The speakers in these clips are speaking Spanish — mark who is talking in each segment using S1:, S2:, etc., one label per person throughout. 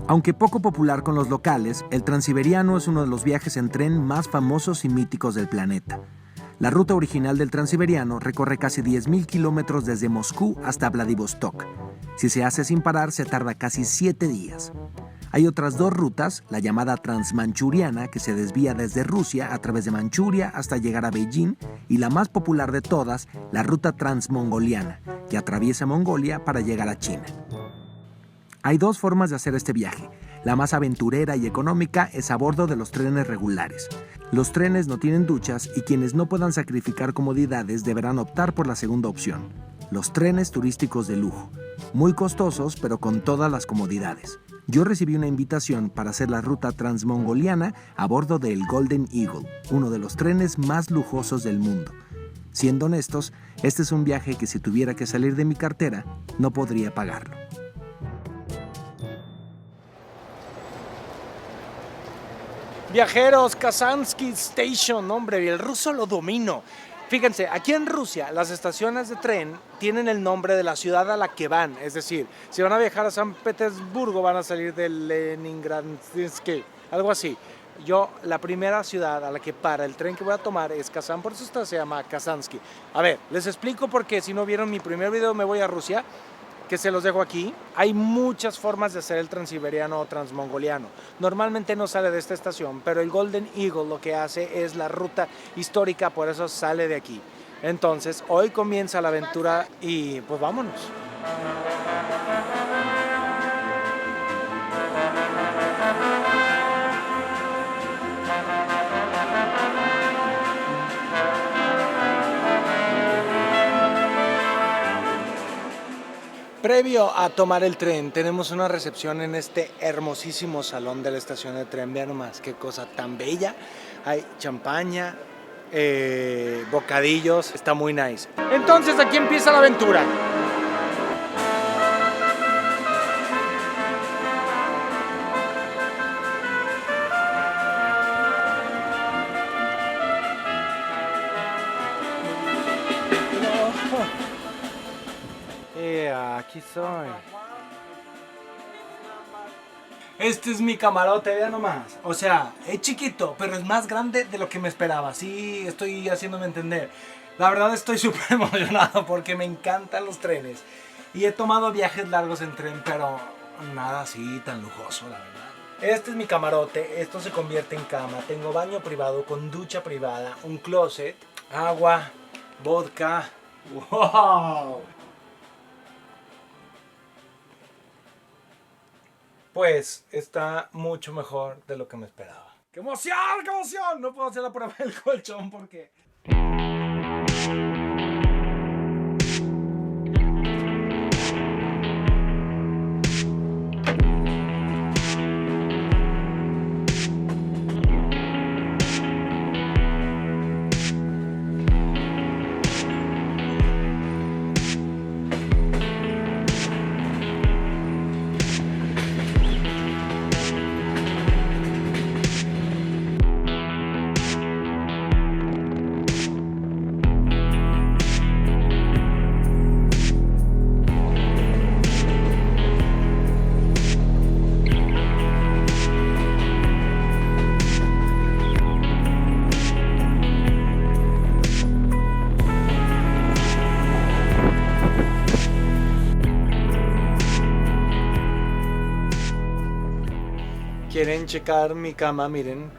S1: Aunque poco popular con los locales, el Transiberiano es uno de los viajes en tren más famosos y míticos del planeta. La ruta original del Transiberiano recorre casi 10.000 kilómetros desde Moscú hasta Vladivostok. Si se hace sin parar, se tarda casi 7 días. Hay otras 2 rutas, la llamada Transmanchuriana, que se desvía desde Rusia a través de Manchuria hasta llegar a Beijing, y la más popular de todas, la ruta Transmongoliana, que atraviesa Mongolia para llegar a China. Hay 2 formas de hacer este viaje. La más aventurera y económica es a bordo de los trenes regulares. Los trenes no tienen duchas y quienes no puedan sacrificar comodidades deberán optar por la segunda opción, los trenes turísticos de lujo. Muy costosos, pero con todas las comodidades. Yo recibí una invitación para hacer la ruta transmongoliana a bordo del Golden Eagle, uno de los trenes más lujosos del mundo. Siendo honestos, este es un viaje que si tuviera que salir de mi cartera, no podría pagarlo.
S2: Viajeros, Kazansky Station, hombre, el ruso lo domino. Fíjense, aquí en Rusia las estaciones de tren tienen el nombre de la ciudad a la que van. Es decir, si van a viajar a San Petersburgo van a salir de Leningradsky, algo así. Yo, la primera ciudad a la que para el tren que voy a tomar es Kazán, por eso se llama Kazansky. A ver, les explico porque si no vieron mi primer video Me voy a Rusia, que se los dejo aquí. Hay muchas formas de hacer el transiberiano o transmongoliano. Normalmente no sale de esta estación, pero el Golden Eagle lo que hace es la ruta histórica, por eso sale de aquí. Entonces, hoy comienza la aventura y pues vámonos. Previo a tomar el tren, tenemos una recepción en este hermosísimo salón de la estación de tren. Vean nomás qué cosa tan bella. Hay champaña, bocadillos, está muy nice. Entonces aquí empieza la aventura. Aquí soy. Este es mi camarote, vean nomás. O sea, es chiquito, pero es más grande de lo que me esperaba. Sí, estoy haciéndome entender. La verdad estoy súper emocionado porque me encantan los trenes. Y he tomado viajes largos en tren, pero nada así tan lujoso, la verdad. Este es mi camarote, esto se convierte en cama. Tengo baño privado con ducha privada, un closet, agua, vodka. ¡Wow! Pues está mucho mejor de lo que me esperaba. ¡Qué emoción! ¡Qué emoción! No puedo hacer la prueba del colchón porque... ¿Quieren checar mi cama? Miren.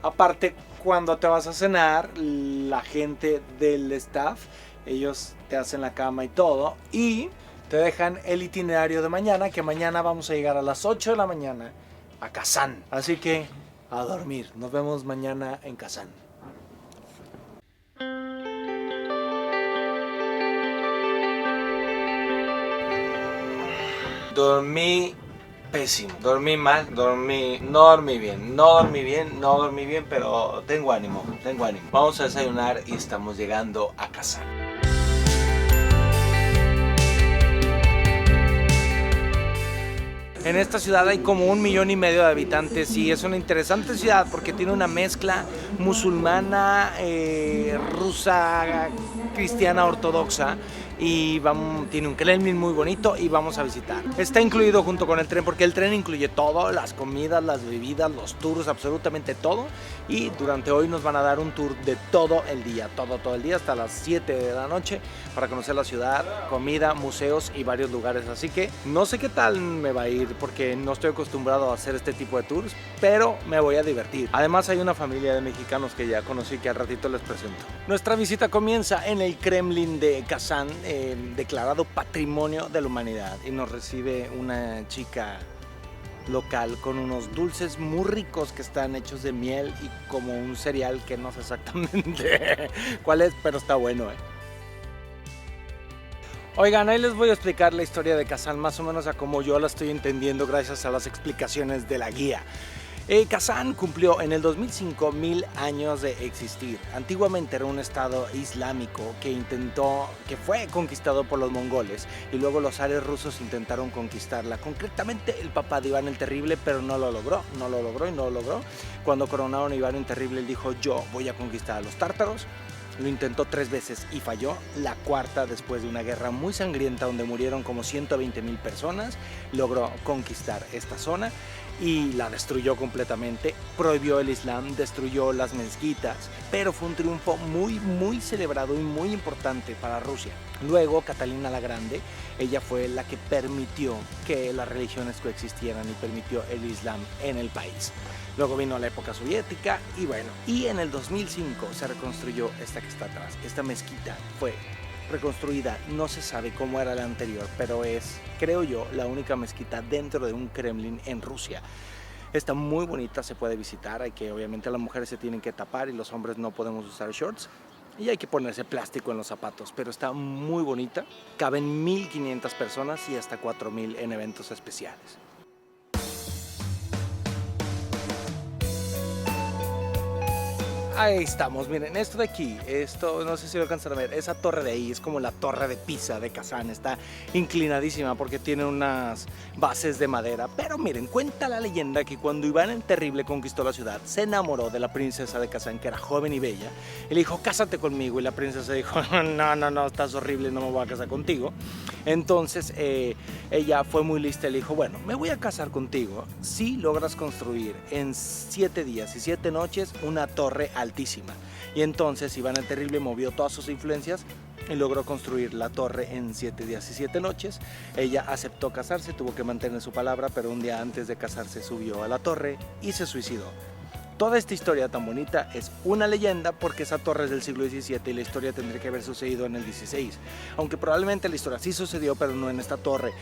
S2: Aparte, cuando te vas a cenar, la gente del staff, ellos te hacen la cama y todo. Y te dejan el itinerario de mañana, que mañana vamos a llegar a las 8 de la mañana a Kazán. Así que a dormir. Nos vemos mañana en Kazán. Dormí pésimo, dormí mal, no dormí bien, pero tengo ánimo. Vamos a desayunar y estamos llegando a Kazán. En esta ciudad hay como 1,5 millones de habitantes y es una interesante ciudad porque tiene una mezcla musulmana, rusa, cristiana, ortodoxa. Y tiene un Kremlin muy bonito y vamos a visitar. Está incluido junto con el tren porque el tren incluye todo, las comidas, las bebidas, los tours, absolutamente todo. Y durante hoy nos van a dar un tour de todo el día, todo el día hasta las 7 de la noche para conocer la ciudad, comida, museos y varios lugares. Así que no sé qué tal me va a ir porque no estoy acostumbrado a hacer este tipo de tours, pero me voy a divertir. Además hay una familia de mexicanos que ya conocí que al ratito les presento. Nuestra visita comienza en el Kremlin de Kazán, declarado Patrimonio de la Humanidad, y nos recibe una chica local con unos dulces muy ricos que están hechos de miel y como un cereal que no sé exactamente cuál es, pero está bueno. Oigan, ahí les voy a explicar la historia de Kazán más o menos a como yo la estoy entendiendo gracias a las explicaciones de la guía. Kazán cumplió en el 2005 1000 años de existir. Antiguamente era un estado islámico que fue conquistado por los mongoles y luego los zares rusos intentaron conquistarla. Concretamente el papá de Iván el Terrible, pero no lo logró. Cuando coronaron a Iván el Terrible, él dijo: yo voy a conquistar a los tártaros. Lo intentó 3 veces y falló. La cuarta, después de una guerra muy sangrienta donde murieron como 120,000 personas, logró conquistar esta zona y la destruyó completamente. Prohibió el Islam, destruyó las mezquitas, pero fue un triunfo muy celebrado y muy importante para Rusia. Luego Catalina la Grande, ella fue la que permitió que las religiones coexistieran y permitió el Islam en el país. Luego vino la época soviética y en el 2005 se reconstruyó esta que está atrás. Esta mezquita fue reconstruida, no se sabe cómo era la anterior, pero es, creo yo, la única mezquita dentro de un Kremlin en Rusia. Está muy bonita, se puede visitar, obviamente las mujeres se tienen que tapar y los hombres no podemos usar shorts. Y hay que ponerse plástico en los zapatos, pero está muy bonita. Caben 1,500 personas y hasta 4,000 en eventos especiales. Ahí estamos, miren, esto de aquí, no sé si lo alcanzan a ver, esa torre de ahí es como la torre de Pisa de Kazán, está inclinadísima porque tiene unas bases de madera, pero miren, cuenta la leyenda que cuando Iván el Terrible conquistó la ciudad, se enamoró de la princesa de Kazán, que era joven y bella, y le dijo: cásate conmigo, y la princesa dijo: no, estás horrible, no me voy a casar contigo. Entonces ella fue muy lista y le dijo: bueno, me voy a casar contigo si logras construir en 7 días y 7 noches una torre altísima. Y entonces Iván el Terrible movió todas sus influencias y logró construir la torre en 7 días y 7 noches. Ella aceptó casarse, tuvo que mantener su palabra, pero un día antes de casarse subió a la torre y se suicidó. Toda esta historia tan bonita es una leyenda porque esa torre es del siglo XVII y la historia tendría que haber sucedido en el XVI. Aunque probablemente la historia sí sucedió, pero no en esta torre.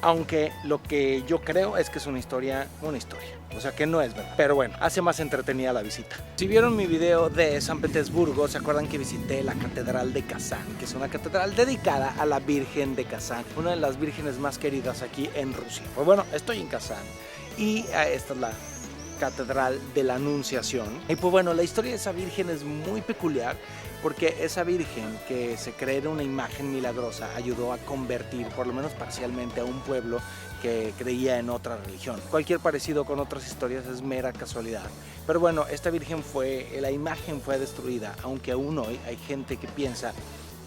S2: Aunque lo que yo creo es que es una historia, o sea que no es verdad, pero bueno, hace más entretenida la visita. Si vieron mi video de San Petersburgo, se acuerdan que visité la Catedral de Kazán, que es una catedral dedicada a la Virgen de Kazán, una de las vírgenes más queridas aquí en Rusia. Pues bueno, estoy en Kazán y esta es la Catedral de la Anunciación. Y pues bueno, la historia de esa virgen es muy peculiar porque esa virgen, que se cree era una imagen milagrosa, ayudó a convertir, por lo menos parcialmente, a un pueblo que creía en otra religión. Cualquier parecido con otras historias es mera casualidad. Pero bueno, esta virgen la imagen fue destruida, aunque aún hoy hay gente que piensa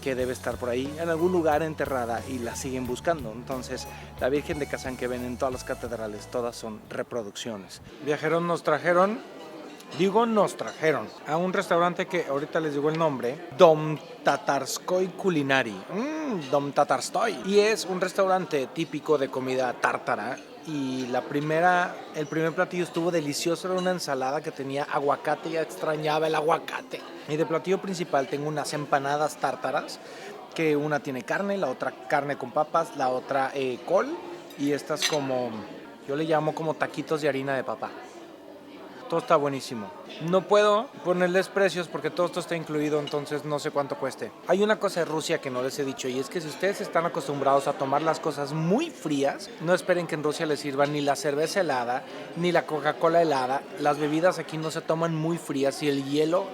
S2: que debe estar por ahí en algún lugar enterrada y la siguen buscando. Entonces la Virgen de Kazán que ven en todas las catedrales, todas son reproducciones. Viajeros nos trajeron a un restaurante que ahorita les digo el nombre, Dom Tatarskoy Culinary. Dom Tatarskoy. Y es un restaurante típico de comida tártara. Y el primer platillo estuvo delicioso, era una ensalada que tenía aguacate, ya extrañaba el aguacate. Y de platillo principal tengo unas empanadas tártaras, que una tiene carne, la otra carne con papas, la otra col, y estas yo le llamo como taquitos de harina de papa. Todo está buenísimo. No puedo ponerles precios porque todo esto está incluido, entonces no sé cuánto cueste. Hay una cosa de Rusia que no les he dicho y es que si ustedes están acostumbrados a tomar las cosas muy frías, no esperen que en Rusia les sirvan ni la cerveza helada, ni la Coca-Cola helada. Las bebidas aquí no se toman muy frías y el hielo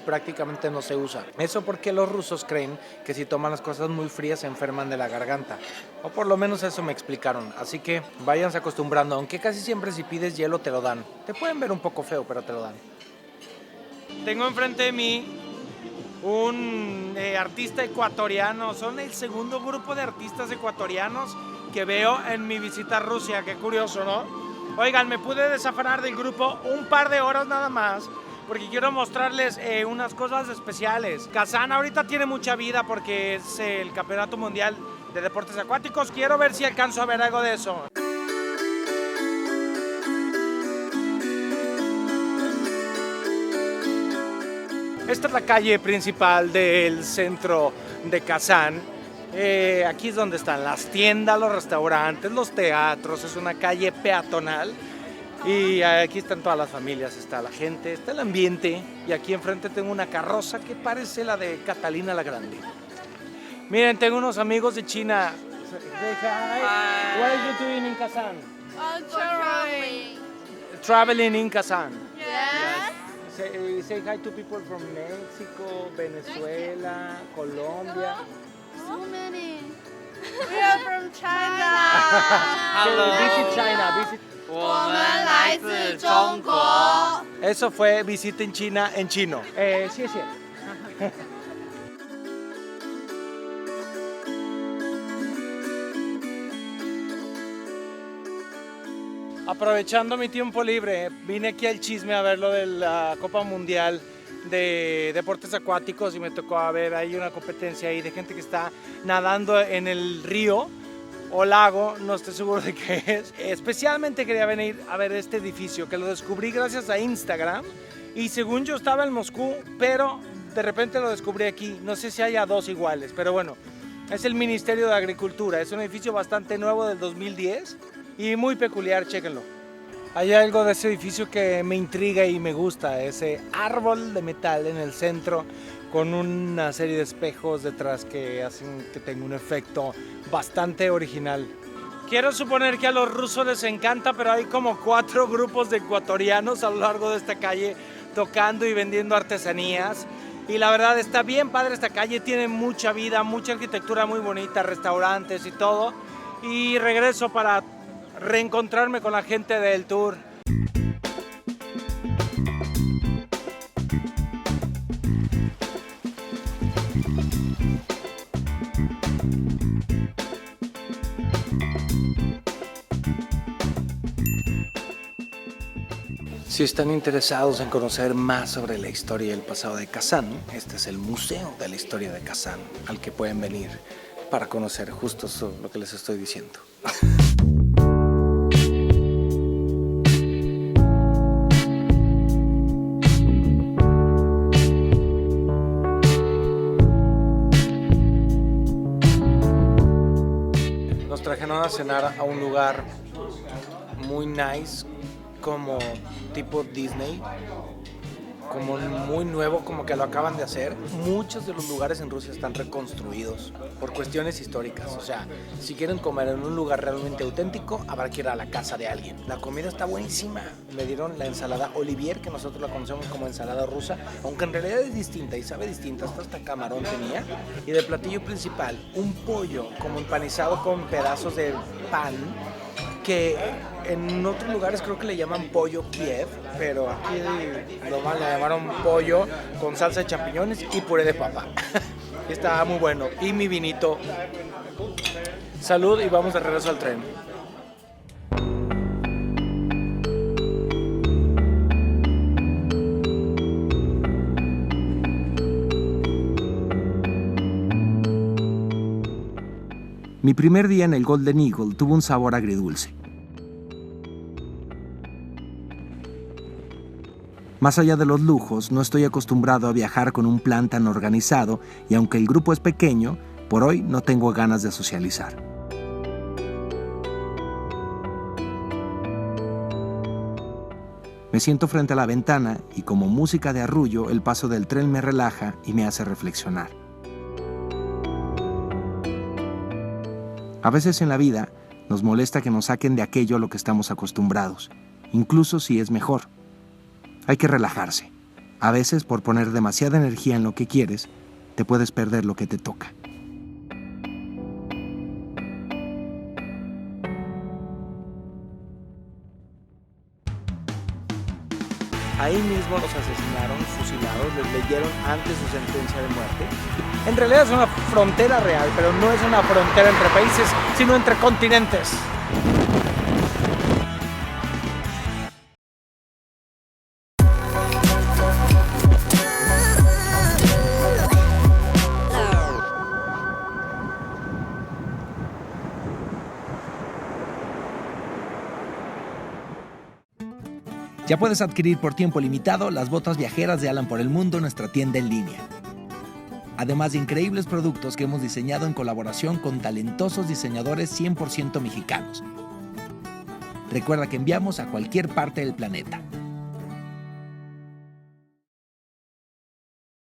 S2: prácticamente no se usa. Eso porque los rusos creen que si toman las cosas muy frías se enferman de la garganta. O por lo menos eso me explicaron. Así que váyanse acostumbrando, aunque casi siempre si pides hielo te lo dan. Te pueden ver un poco feo, pero te lo dan. Tengo enfrente de mí un artista ecuatoriano. Son el segundo grupo de artistas ecuatorianos que veo en mi visita a Rusia. Qué curioso, ¿no? Oigan, me pude desafanar del grupo un par de horas nada más porque quiero mostrarles unas cosas especiales. Kazán ahorita tiene mucha vida porque es el campeonato mundial de deportes acuáticos. Quiero ver si alcanzo a ver algo de eso. Esta es la calle principal del centro de Kazán. Aquí es donde están las tiendas, los restaurantes, los teatros. Es una calle peatonal y aquí están todas las familias, está la gente, está el ambiente. Y aquí enfrente tengo una carroza que parece la de Catalina la Grande. Miren, tengo unos amigos de China. Say hi. What are you doing in Kazán?
S3: Traveling.
S2: Traveling in Kazán.
S3: Yes.
S2: Say hi to people from Mexico, Venezuela, Colombia.
S3: So many. We are from China.
S2: Visit China, visit.
S3: 我们来自中国。
S2: Eso fue visiten China en chino. 谢谢. Aprovechando mi tiempo libre, vine aquí al Chisme a ver lo de la Copa Mundial de Deportes Acuáticos y me tocó a ver ahí una competencia ahí de gente que está nadando en el río o lago, no estoy seguro de qué es. Especialmente quería venir a ver este edificio que lo descubrí gracias a Instagram y según yo estaba en Moscú, pero de repente lo descubrí aquí. No sé si haya dos iguales, pero bueno, es el Ministerio de Agricultura. Es un edificio bastante nuevo del 2010 y muy peculiar, chéquenlo. Hay algo de ese edificio que me intriga y me gusta, ese árbol de metal en el centro con una serie de espejos detrás que hacen que tenga un efecto bastante original. Quiero suponer que a los rusos les encanta, pero hay como 4 grupos de ecuatorianos a lo largo de esta calle tocando y vendiendo artesanías. Y la verdad está bien padre esta calle, tiene mucha vida, mucha arquitectura muy bonita, restaurantes y todo. Y regreso para reencontrarme con la gente del tour. Si están interesados en conocer más sobre la historia y el pasado de Kazán, este es el Museo de la Historia de Kazán, al que pueden venir para conocer justo lo que les estoy diciendo. Nos trajeron a cenar a un lugar muy nice, como tipo Disney, como muy nuevo, como que lo acaban de hacer. Muchos de los lugares en Rusia están reconstruidos por cuestiones históricas. O sea, si quieren comer en un lugar realmente auténtico, habrá que ir a la casa de alguien. La comida está buenísima. Me dieron la ensalada Olivier, que nosotros la conocemos como ensalada rusa, aunque en realidad es distinta y sabe distinta. Hasta camarón tenía. Y de platillo principal, un pollo como empanizado con pedazos de pan, que en otros lugares creo que le llaman pollo Kiev, pero aquí nomás le llamaron pollo con salsa de champiñones y puré de papa. Está muy bueno. Y mi vinito. Salud y vamos de regreso al tren.
S1: Mi primer día en el Golden Eagle tuvo un sabor agridulce. Más allá de los lujos, no estoy acostumbrado a viajar con un plan tan organizado y aunque el grupo es pequeño, por hoy no tengo ganas de socializar. Me siento frente a la ventana y como música de arrullo, el paso del tren me relaja y me hace reflexionar. A veces en la vida nos molesta que nos saquen de aquello a lo que estamos acostumbrados, incluso si es mejor. Hay que relajarse. A veces, por poner demasiada energía en lo que quieres, te puedes perder lo que te toca.
S2: Ahí mismo los asesinaron, fusilados, les leyeron antes su sentencia de muerte. En realidad es una frontera real, pero no es una frontera entre países, sino entre continentes.
S1: Ya puedes adquirir por tiempo limitado las botas viajeras de Alan por el Mundo en nuestra tienda en línea. Además de increíbles productos que hemos diseñado en colaboración con talentosos diseñadores 100% mexicanos. Recuerda que enviamos a cualquier parte del planeta.